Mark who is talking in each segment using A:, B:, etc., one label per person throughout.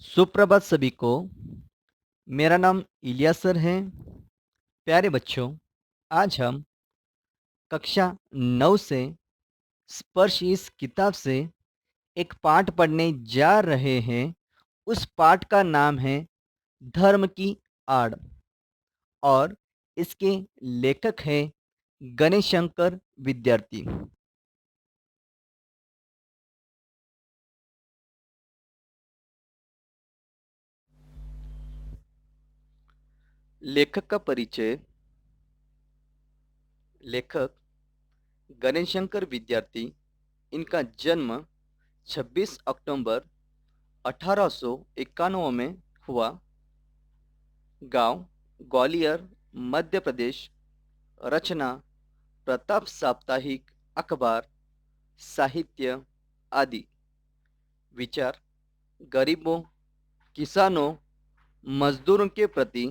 A: सुप्रभात सभी को। मेरा नाम इलियास सर है। प्यारे बच्चों, आज हम कक्षा 9 से स्पर्श इस किताब से एक पाठ पढ़ने जा रहे हैं। उस पाठ का नाम है धर्म की आड़, और इसके लेखक हैं गणेश शंकर विद्यार्थी। लेखक का परिचय। लेखक गणेश शंकर विद्यार्थी। इनका जन्म 26 अक्टूबर 1891 में हुआ। गांव ग्वालियर, मध्य प्रदेश। रचना प्रताप साप्ताहिक अखबार, साहित्य आदि। विचार गरीबों, किसानों, मजदूरों के प्रति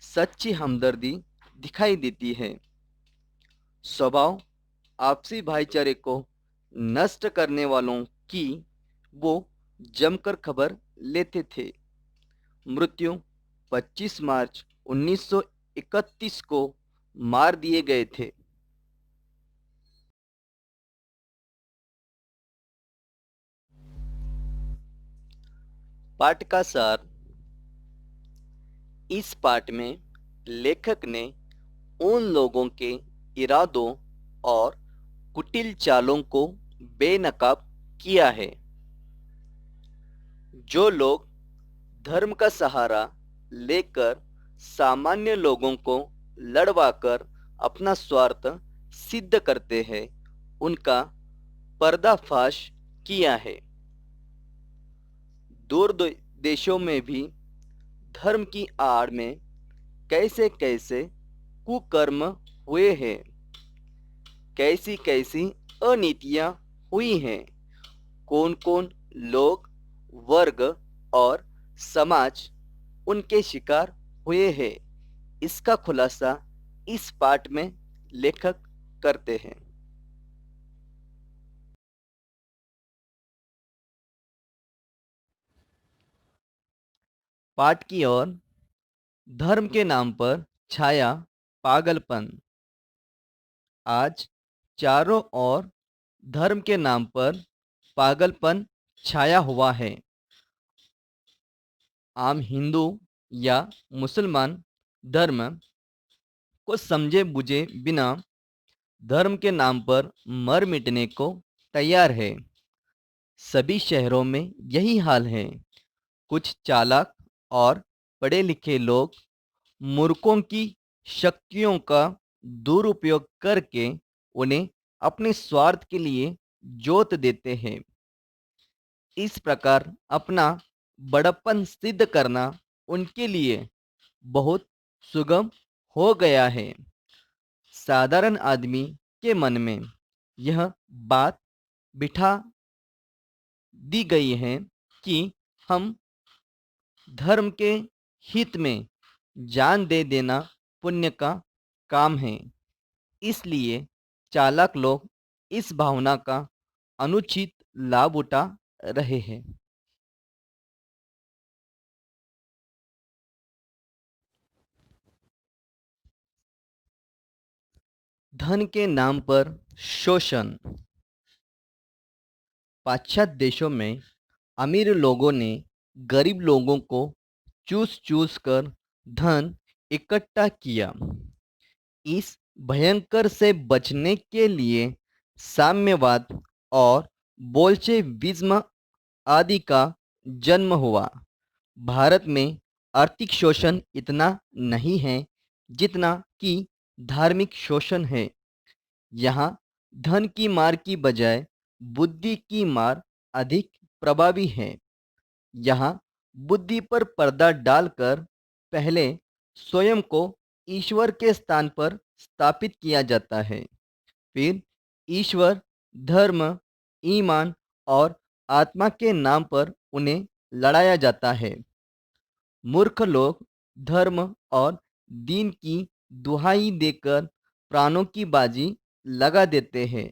A: सच्ची हमदर्दी दिखाई देती है। स्वभाव आपसी भाईचारे को नष्ट करने वालों की वो जमकर खबर लेते थे। मृत्यु 25 मार्च 1931 को मार दिए गए थे। पाठ का सार। इस पाठ में लेखक ने उन लोगों के इरादों और कुटिल चालों को बेनकाब किया है जो लोग धर्म का सहारा लेकर सामान्य लोगों को लड़वाकर अपना स्वार्थ सिद्ध करते हैं, उनका पर्दाफाश किया है। दूर देशों में भी धर्म की आड़ में कैसे कैसे कुकर्म हुए हैं, कैसी कैसी अनीतियां हुई हैं, कौन कौन लोग, वर्ग और समाज उनके शिकार हुए हैं, इसका खुलासा इस पाठ में लेखक करते हैं। पाठ की ओर। धर्म के नाम पर छाया पागलपन। आज चारों ओर धर्म के नाम पर पागलपन छाया हुआ है। आम हिंदू या मुसलमान धर्म को समझे बुझे बिना धर्म के नाम पर मर मिटने को तैयार है। सभी शहरों में यही हाल है। कुछ चालाक और पढ़े लिखे लोग मूर्खों की शक्तियों का दुरुपयोग करके उन्हें अपने स्वार्थ के लिए जोत देते हैं। इस प्रकार अपना बड़प्पन सिद्ध करना उनके लिए बहुत सुगम हो गया है। साधारण आदमी के मन में यह बात बिठा दी गई है कि हम धर्म के हित में जान दे देना पुण्य का काम है। इसलिए चालाक लोग इस भावना का अनुचित लाभ उठा रहे हैं। धन के नाम पर शोषण। पाश्चात्य देशों में अमीर लोगों ने गरीब लोगों को चूस चूस कर धन इकट्ठा किया। इस भयंकर से बचने के लिए साम्यवाद और बोल्शेविज्म आदि का जन्म हुआ। भारत में आर्थिक शोषण इतना नहीं है जितना कि धार्मिक शोषण है। यहाँ धन की मार की बजाय बुद्धि की मार अधिक प्रभावी है। यहाँ बुद्धि पर पर्दा डालकर पहले स्वयं को ईश्वर के स्थान पर स्थापित किया जाता है। फिर ईश्वर, धर्म, ईमान और आत्मा के नाम पर उन्हें लड़ाया जाता है। मूर्ख लोग धर्म और दीन की दुहाई देकर प्राणों की बाजी लगा देते हैं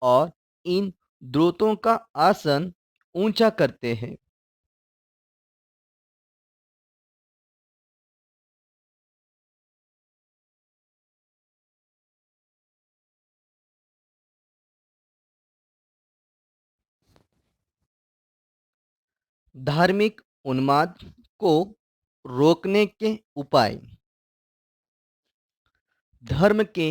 A: और इन द्रोतों का आसन ऊंचा करते हैं। धार्मिक उन्माद को रोकने के उपाय। धर्म के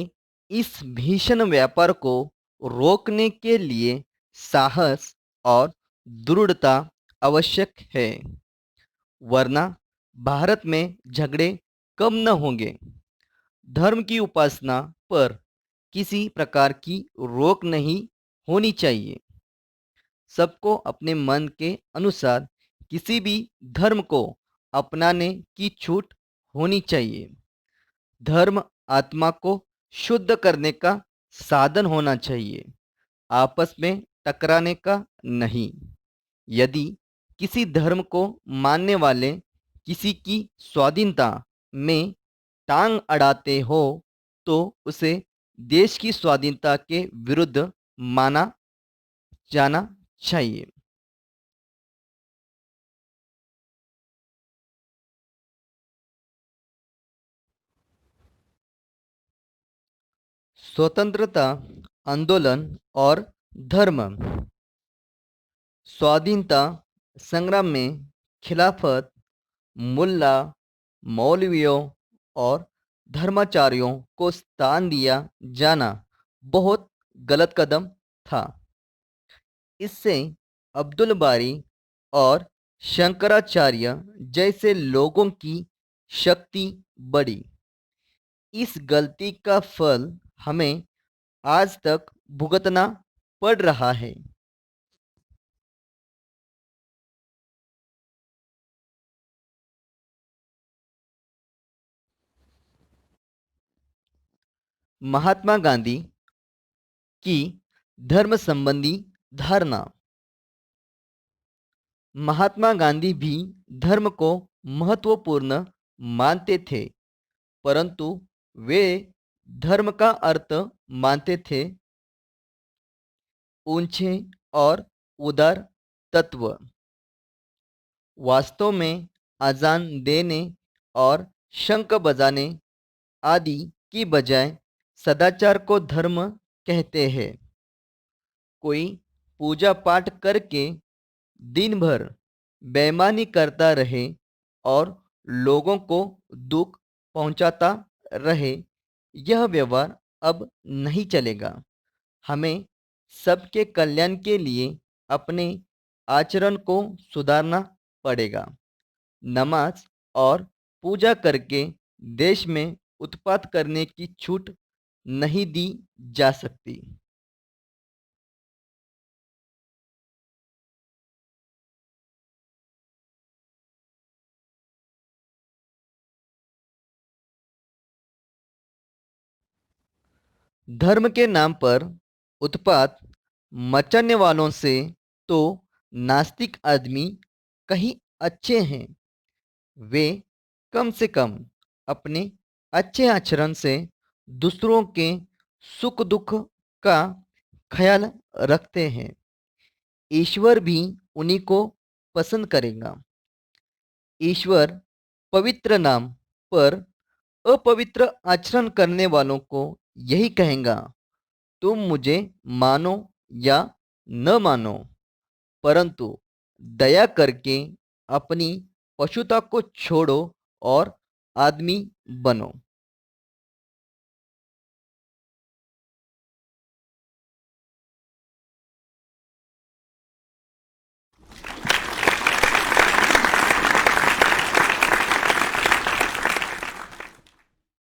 A: इस भीषण व्यापार को रोकने के लिए साहस और दृढ़ता आवश्यक है, वरना भारत में झगड़े कम न होंगे। धर्म की उपासना पर किसी प्रकार की रोक नहीं होनी चाहिए। सबको अपने मन के अनुसार किसी भी धर्म को अपनाने की छूट होनी चाहिए। धर्म आत्मा को शुद्ध करने का साधन होना चाहिए, आपस में टकराने का नहीं। यदि किसी धर्म को मानने वाले किसी की स्वाधीनता में टांग अड़ाते हो तो उसे देश की स्वाधीनता के विरुद्ध माना जाना चाहिए। स्वतंत्रता आंदोलन और धर्म। स्वाधीनता संग्राम में खिलाफत, मुल्ला, मौलवियों और धर्माचार्यों को स्थान दिया जाना बहुत गलत कदम था। इससे अब्दुल बारी और शंकराचार्य जैसे लोगों की शक्ति बढ़ी। इस गलती का फल हमें आज तक भुगतना पड़ रहा है। महात्मा गांधी की धर्म संबंधी धारणा। महात्मा गांधी भी धर्म को महत्वपूर्ण मानते थे, परंतु वे धर्म का अर्थ मानते थे ऊंचे और उदार तत्व। वास्तव में अजान देने और शंख बजाने आदि की बजाय सदाचार को धर्म कहते हैं। कोई पूजा पाठ करके दिन भर बेईमानी करता रहे और लोगों को दुख पहुंचाता रहे, यह व्यवहार अब नहीं चलेगा। हमें सबके कल्याण के लिए अपने आचरण को सुधारना पड़ेगा। नमाज और पूजा करके देश में उत्पात करने की छूट नहीं दी जा सकती। धर्म के नाम पर उत्पात मचाने वालों से तो नास्तिक आदमी कहीं अच्छे हैं। वे कम से कम अपने अच्छे आचरण से दूसरों के सुख दुख का ख्याल रखते हैं। ईश्वर भी उन्हीं को पसंद करेगा। ईश्वर पवित्र नाम पर अपवित्र आचरण करने वालों को यही कहेगा, तुम मुझे मानो या न मानो, परंतु दया करके अपनी पशुता को छोड़ो और आदमी बनो।